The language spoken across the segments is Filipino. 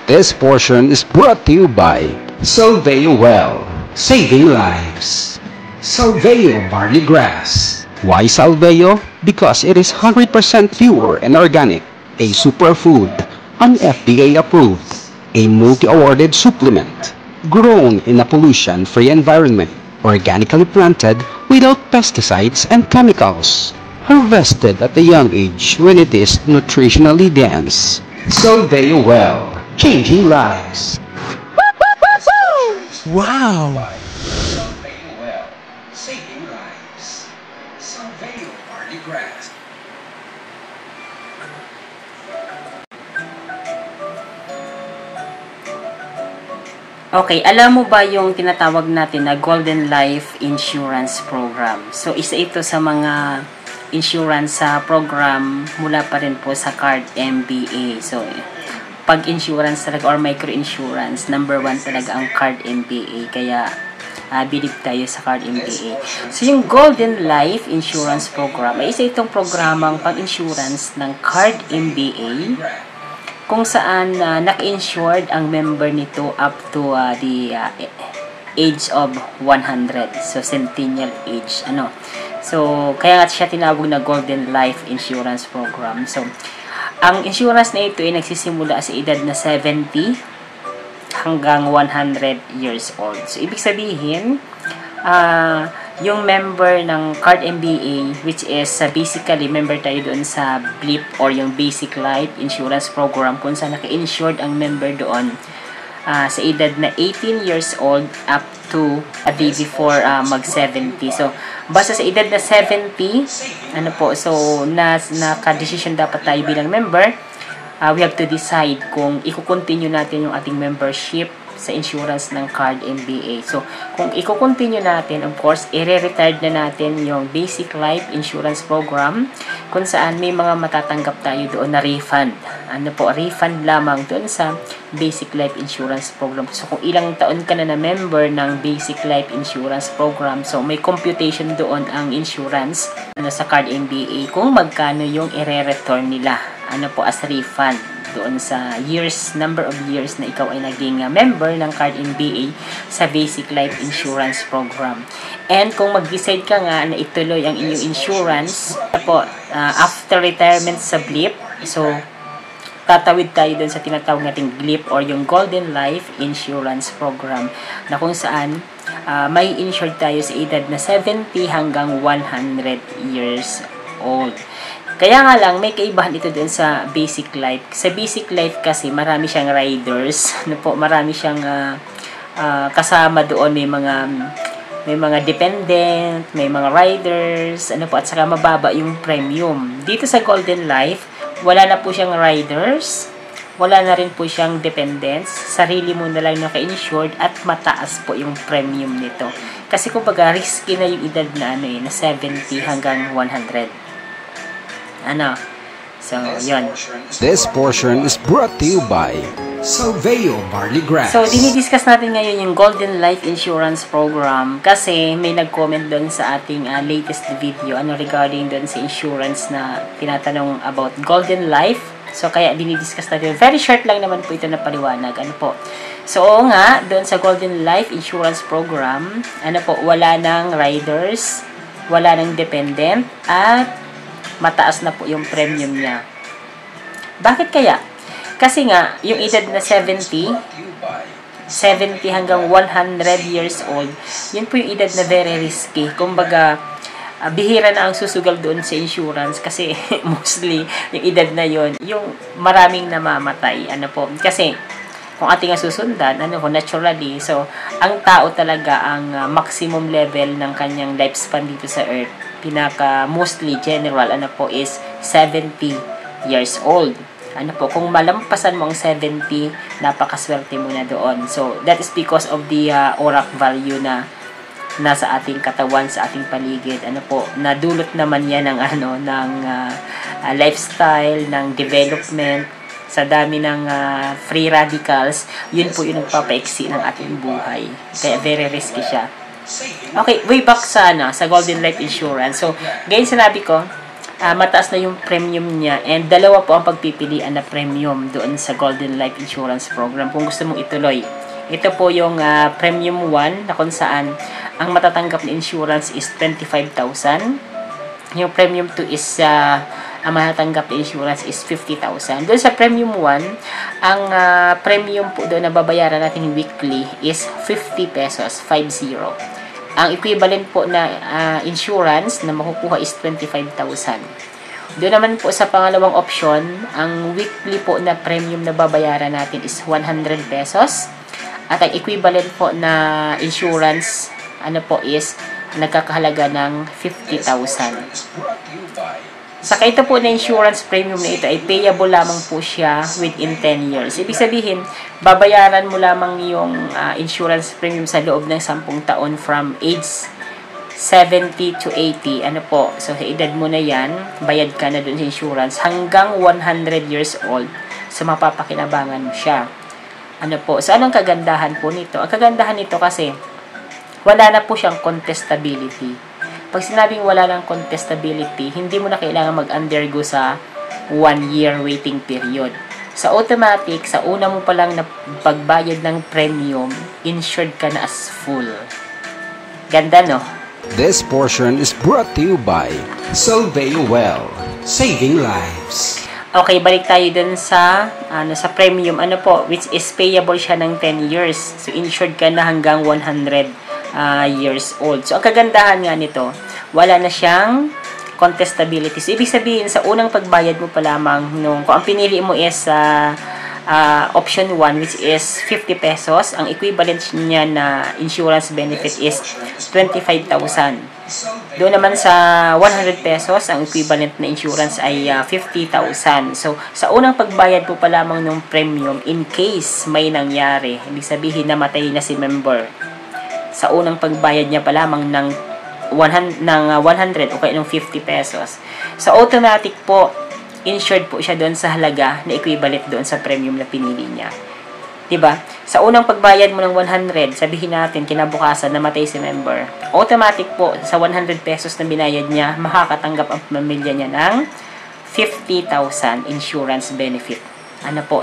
This portion is brought to you by Solveo Well, saving lives. Solveo Barley Grass. Why Solveo? Because it is 100% pure and organic, a superfood, an FDA approved, a multi-awarded supplement, grown in a pollution-free environment, organically planted without pesticides and chemicals, harvested at a young age when it is nutritionally dense. Solveo Well, changing lives. Wow! Solveo Well, saving lives. Solveo Barley Grass. Okay, alam mo ba yung tinatawag natin na Golden Life Insurance Program? So, isa ito sa mga insurance sa program mula pa rin po sa Card MBA. So, pag insurance talaga or micro-insurance, number 1 talaga ang Card MBA. Kaya, believe tayo sa Card MBA. So, yung Golden Life Insurance Program ay isa itong programang pang-insurance ng Card MBA kung saan naka-insured ang member nito up to the age of 100. So, centennial age. So, kaya nga siya tinawag na Golden Life Insurance Program. So, ang insurance na ito ay nagsisimula sa edad na 70 hanggang 100 years old. So, ibig sabihin, yung member ng Card MBA, which is basically member tayo doon sa BLIP or yung Basic Life Insurance Program kung saan naka-insured ang member doon sa edad na 18 years old up to a day before mag-70. So, basta sa edad na 70, so naka-decision dapat tayo bilang member, we have to decide kung i-continue natin yung ating membership sa insurance ng Card MBA. So, kung i-continue natin, of course, i-re-retired na natin yung Basic Life Insurance Program kung saan may mga matatanggap tayo doon na refund. Refund lamang doon sa Basic Life Insurance Program. So, kung ilang taon ka na member ng Basic Life Insurance Program, so may computation doon ang insurance sa Card MBA kung magkano yung i-re-return nila as refund doon sa number of years na ikaw ay naging member ng Card MBA sa Basic Life Insurance Program. And kung mag-decide ka nga na ituloy ang inyong insurance after retirement sa BLIP, so tatawid tayo doon sa tinatawag nating GLIP or yung Golden Life Insurance Program na kung saan may insured tayo sa edad na 70 hanggang 100 years old. Kaya nga lang, may kaibahan ito din sa Basic Life. Sa Basic Life kasi, marami siyang riders. Marami siyang kasama doon. May mga dependent, may mga riders, at saka mababa yung premium. Dito sa Golden Life, wala na po siyang riders, wala na rin po siyang dependents. Sarili mo na lang naka-insured at mataas po yung premium nito. Kasi kumbaga, risky na yung edad na, na 70 hanggang 100. So, yun. This portion is brought to you by Solveo Barley Grass. So, dinidiscuss natin ngayon yung Golden Life Insurance Program kasi may nag-comment doon sa ating latest video regarding doon sa insurance na tinatanong about Golden Life. So, kaya dinidiscuss natin. Very short lang naman po ito na paliwanag. So, oo nga, doon sa Golden Life Insurance Program, wala nang riders, wala nang dependent, at mataas na po yung premium niya. Bakit kaya? Kasi nga, yung edad na 70 hanggang 100 years old, yun po yung edad na very risky. Kumbaga, bihira na ang susugal doon sa insurance kasi mostly yung edad na yun, yung maraming namamatay. Kasi kung ating susundan, naturally, so, ang tao talaga ang maximum level ng kanyang lifespan dito sa Earth. Mostly general, is 70 years old. Kung malampasan mo ang 70, napakaswerte mo na doon. So, that is because of the ORAC value na nasa ating katawan, sa ating paligid. Nadulot naman yan ng, lifestyle, ng development, sa dami ng free radicals, yun po yung nagpapaiksi ng ating buhay. Kaya very risky siya. Okay, way back sa Golden Life Insurance. So, ngayon sinabi ko, mataas na yung premium niya, and dalawa po ang pagpipilian na premium doon sa Golden Life Insurance Program kung gusto mong ituloy. Ito po yung premium 1 na kung saan ang matatanggap na insurance is 25,000. Yung premium 2 is ang matatanggap na insurance is 50,000. Doon sa premium 1, ang premium po doon na babayaran natin weekly is 50 pesos, 50. Ang equivalent po na insurance na makukuha is 25,000. Doon naman po sa pangalawang option, ang weekly po na premium na babayaran natin is 100 pesos. At ang equivalent po na insurance is nagkakahalaga ng 50,000. Saka ito po na insurance premium na ito ay payable lamang po siya within 10 years. Ibig sabihin, babayaran mo lamang yung insurance premium sa loob ng 10 taon from age 70 to 80. So sa edad mo na yan, bayad ka na dun sa insurance hanggang 100 years old. So mapapakinabangan mo siya. So anong kagandahan po nito? Ang kagandahan nito kasi wala na po siyang contestability. Pag sinabing wala ng contestability, hindi mo na kailangan mag-undergo sa 1 year waiting period. Sa automatic, sa una mo pa lang na pagbayad ng premium, insured ka na as full. Ganda, no? This portion is brought to you by Solveo Well, saving lives. Okay, balik tayo dun sa premium, which is payable siya ng 10 years. So, insured ka na hanggang 100 years old. So, ang kagandahan nga nito, wala na siyang contestability. So, ibig sabihin, sa unang pagbayad mo pa lamang, kung ang pinili mo is option 1, which is 50 pesos, ang equivalent niya na insurance benefit is 25,000. Doon naman sa 100 pesos, ang equivalent na insurance ay 50,000. So, sa unang pagbayad po pa lamang ng premium, in case may nangyari, ibig sabihin namatay na si member, sa unang pagbayad niya pa lamang ng 100 o kaya ng 50 pesos. So, automatic po, insured po siya doon sa halaga na equivalent doon sa premium na pinili niya. Diba? Sa unang pagbayad mo ng 100, sabihin natin, kinabukasan, namatay si member. Automatic po, sa 100 pesos na binayad niya, makakatanggap ang pamilya niya ng 50,000 insurance benefit.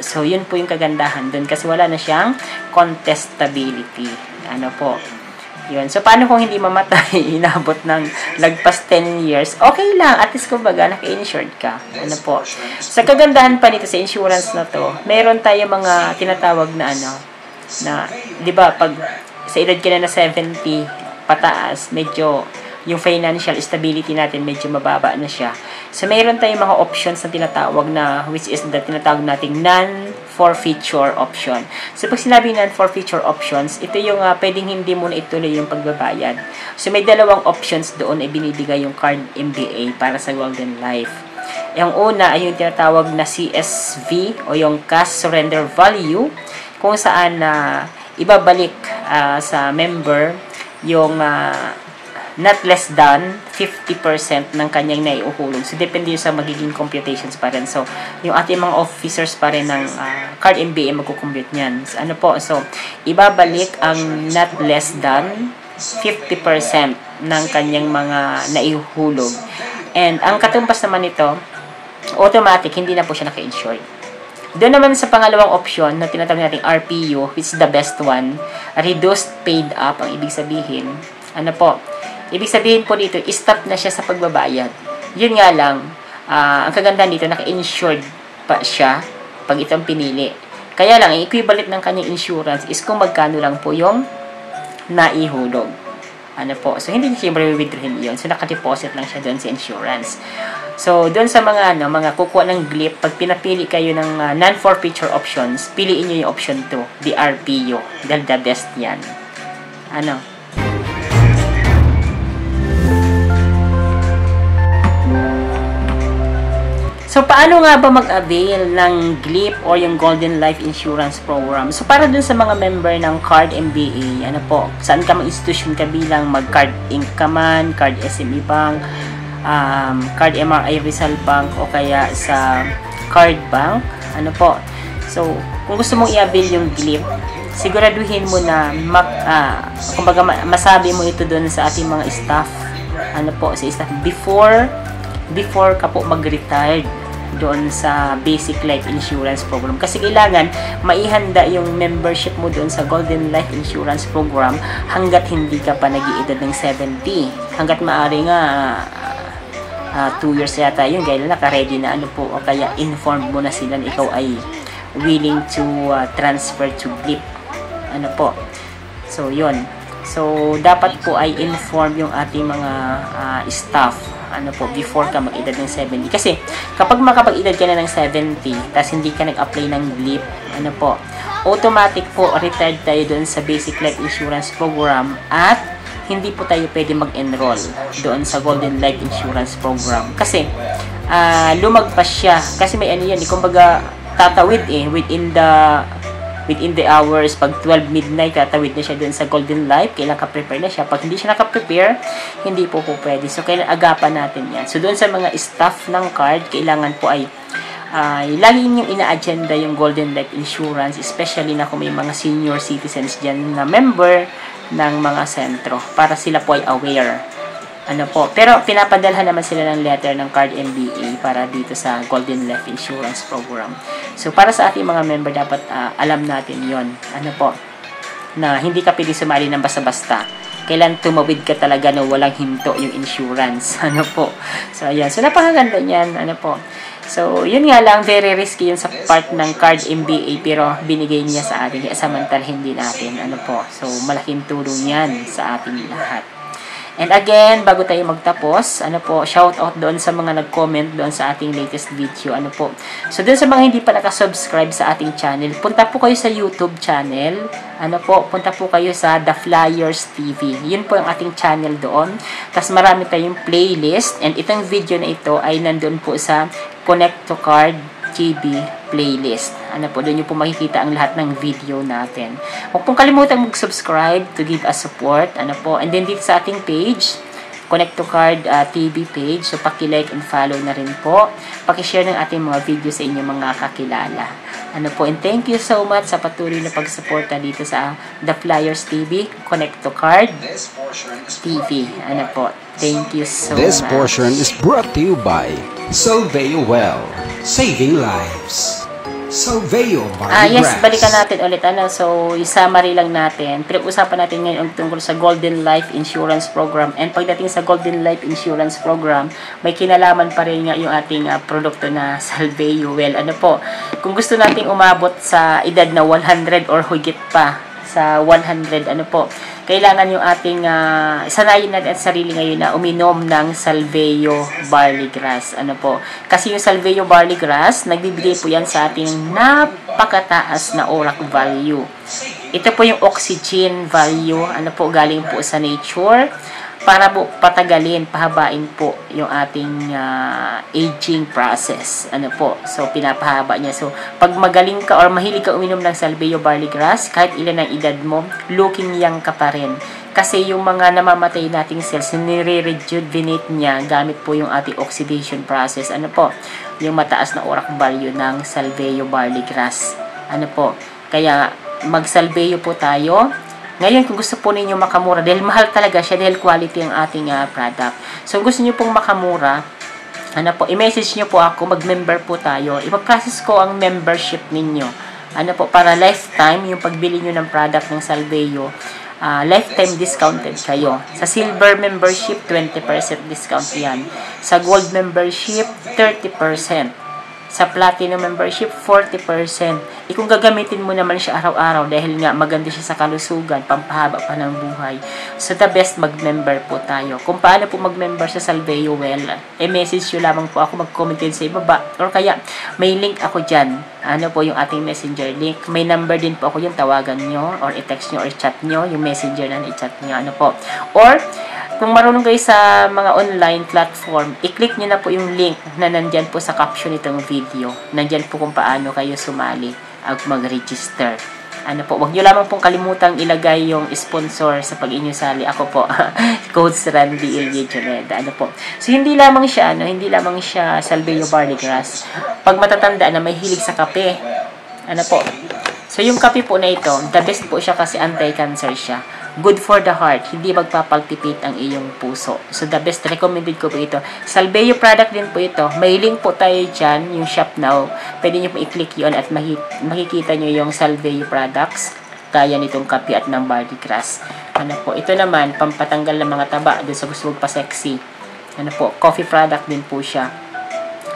So, yun po yung kagandahan doon kasi wala na siyang contestability. Yun. So, paano kung hindi mamatay, inabot ng lagpas 10 years, okay lang. At least, kumbaga, naka-insured ka. Sa kagandahan pa nito sa insurance na to, meron tayo mga tinatawag na di ba, pag sa edad ka na 70, pataas, medyo, yung financial stability natin, medyo mababa na siya. So, meron tayong mga options na tinatawag na, which is the tinatawag nating non-forfeiture option. So, pag sinabi non-forfeiture options, ito yung pwedeng hindi mo na ituloy yung pagbabayad. So, may dalawang options doon na binibigay yung card MBA para sa Golden Life. Yung una ay yung tinatawag na CSV o yung Cash Surrender Value, kung saan ibabalik sa member yung not less than 50% ng kanyang naiuhulog. So, depende sa magiging computations pa rin. So, yung ating mga officers pa rin ng card MBA magkukompute niyan. So, ibabalik ang not less than 50% ng kanyang mga naiuhulog. And, ang katumbas naman nito, automatic, hindi na po siya naka-insured. Doon naman sa pangalawang option na tinatawag natin RPU, which is the best one, reduced paid up, ang ibig sabihin, ibig sabihin po dito, stop na siya sa pagbabayad. Yun nga lang, ang kagandahan dito, naka-insured pa siya pag itong pinili. Kaya lang, ang equivalent ng kanyang insurance is kung magkano lang po yung naihulog. So, hindi niya siyempre withdrawin yun. So, nakadeposit lang siya doon sa insurance. So, doon sa mga kukuha ng GLIP, pag pinapili kayo ng non-forfeiture options, piliin nyo yung option 2, the RPU. Dahil the best yan. So, paano nga ba mag-avail ng GLIP or yung Golden Life Insurance Program? So, para dun sa mga member ng Card MBA, saan ka mag-institution ka bilang mag-Card Inc. ka man, Card SME Bank, Card MRI Rizal Bank, o kaya sa Card Bank, So, kung gusto mong i-avail yung GLIP, siguraduhin mo na kumbaga masabi mo ito dun sa ating mga staff, sa staff before before ka po mag-retired doon sa basic life insurance program. Kasi kailangan maihanda yung membership mo doon sa Golden Life Insurance Program hanggat hindi ka pa nag-iedad ng 70. Hanggat maaari nga 2 years yata yun, kaya naka-ready na ano po, o kaya informed mo na sila na ikaw ay willing to transfer to GLIP. Ano po. So, yun. So, dapat po ay inform yung ating mga staff ano po, before ka mag-edad ng 70. Kasi, kapag makapag-edad ka na ng 70, tapos hindi ka nag-apply ng GLIP, ano po, automatic po, retired tayo doon sa Basic Life Insurance Program at hindi po tayo pwede mag-enroll doon sa Golden Life Insurance Program. Kasi, lumagpas siya. Kasi may ano yan, kumbaga, tatawid within the hours, pag 12 midnight, tatawid na siya doon sa Golden Life, kailangan ka-prepare na siya. Pag hindi siya naka-prepare, hindi po pwede. So, kailangan agapan natin yan. So, doon sa mga staff ng card, kailangan po ay lagi yung ina-agenda yung Golden Life Insurance, especially na kung may mga senior citizens dyan na member ng mga sentro, para sila po ay aware. Ano po, pero pinapadalhan naman sila ng letter ng Card MBA para dito sa Golden Life Insurance Program. So, para sa ating mga member, dapat alam natin yon, ano po, na hindi ka pwede sumali ng basta-basta. Kailan tumawid ka talaga na walang hinto yung insurance. Ano po. So, ayan. So, napakaganda niyan. Ano po. So, yun nga lang, very risky yun sa part ng Card MBA, pero binigay niya sa atin. Kaya samantalhin din natin. Ano po. So, malaking tulong yan sa ating lahat. And again, bago tayo magtapos, ano po, shout out doon sa mga nag-comment doon sa ating latest video, ano po. So, doon sa mga hindi pa nakasubscribe sa ating channel, punta po kayo sa YouTube channel, ano po, punta po kayo sa The Flyers TV. Yun po ang ating channel doon. Tapos marami tayong playlist, and itong video na ito ay nandun po sa Connect to Card TV playlist. Ano po, doon nyo po makikita ang lahat ng video natin. Huwag pong kalimutan mag-subscribe to give us support. Ano po, and then dito sa ating page, Connect to Card TV page. So, paki-like and follow na rin po. Paki-share ng ating mga video sa inyong mga kakilala. Ano po, and thank you so much sa patuloy na pag-suporta dito sa The Flyers TV, Connect to Card TV. Ano po, thank you so much. This portion is brought to you by Solveo Well, saving lives. Solveo Barley yes, Grass. balikan natin ulit. So, i-summary lang natin. Pinag-usapan natin ngayon ang tungkol sa Golden Life Insurance Program. And pagdating sa Golden Life Insurance Program, may kinalaman pa rin nga yung ating produkto na Solveo Well. Ano po, kung gusto nating umabot sa edad na 100 or higit pa, sa 100, ano po, kailangan yung ating sanayin natin at sarili ngayon na uminom ng Solveo Barley Grass. Ano po, kasi yung Solveo Barley Grass, nagbibigay po yan sa ating napakataas na ORAC value. Ito po yung oxygen value, ano po, galing po sa nature, para po patagalin, pahabain po yung ating aging process. Ano po, so pinapahaba niya. So, pag magaling ka or mahilig ka uminom ng Solveo Barley Grass, kahit ilan ang edad mo, looking young ka pa rin. Kasi yung mga namamatay nating cells, nire-rejuvenate niya gamit po yung ating oxidation process. Ano po, yung mataas na ORAC value ng Solveo Barley Grass. Ano po, kaya mag-Solveo po tayo. Ngayon, kung gusto po ninyo makamura, dahil mahal talaga siya, dahil quality ang ating product. So, kung gusto niyo pong makamura, ano po, i-message niyo po ako, mag-member po tayo. Ipaprocess ko ang membership ninyo. Ano po, para lifetime, yung pagbili niyo ng product ng Solveo, lifetime discounted kayo. Sa silver membership, 20% discount yan. Sa gold membership, 30%. Sa platinum membership, 40%. Kung gagamitin mo naman siya araw-araw dahil nga maganda siya sa kalusugan, pampahaba pa ng buhay. So, the best mag-member po tayo. Kung paano po mag-member sa Solveo Well, message nyo lamang po ako, mag-comment din sa ibaba. Or kaya, may link ako dyan. Ano po yung ating messenger link. May number din po ako yung tawagan nyo, or i-text nyo, or i-chat nyo, yung messenger na i-chat nyo. Ano po. Or, kung marunong kayo sa mga online platform, i-click nyo na po yung link na nandyan po sa caption nitong video. Nandyan po kung paano kayo sumali at mag-register. Ano po, wag nyo lamang pong kalimutang ilagay yung sponsor sa pag-inyo sali. Ako po, Coach Randy Ilye Juneda. Ano po. So, hindi lamang siya Solveo Barley Grass. Pag matatanda na may hilig sa kape, ano po. So, yung kape po na ito, the best po siya kasi anti-cancer siya. good for the heart, hindi magpapalpipate ang iyong puso. So, the best recommended ko po ito. Salveyo product din po ito. May link po tayo dyan, yung shop now. Pwede nyo po i-click yun at makikita nyo yung Salveyo products. Kaya nitong kape at ng barley grass. Ano po, ito naman, pampatanggal ng mga taba doon sa gusto magpa-sexy. Ano po, coffee product din po siya.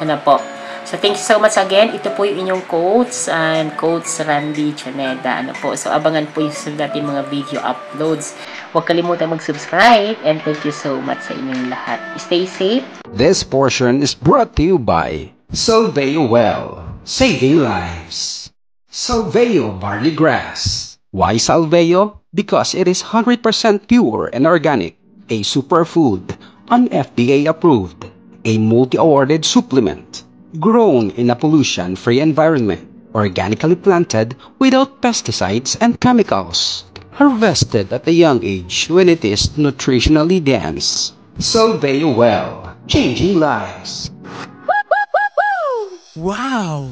Ano po. So, thank you so much again. Ito po yung inyong quotes and quotes Randy Choneda. Ano po. So, abangan po yung sunod natin mga video uploads. Huwag kalimutan mag-subscribe and thank you so much sa inyong lahat. Stay safe. This portion is brought to you by Solveo Well, saving lives. Solveo Barley Grass. Why Solveo? Because it is 100% pure and organic, a superfood, an FDA approved, a multi-awarded supplement, grown in a pollution-free environment, organically planted without pesticides and chemicals, harvested at a young age when it is nutritionally dense. Solveo Well, changing lives. Wow!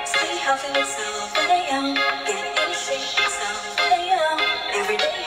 Stay healthy with Solveo. Get in shape with Solveo. Every day.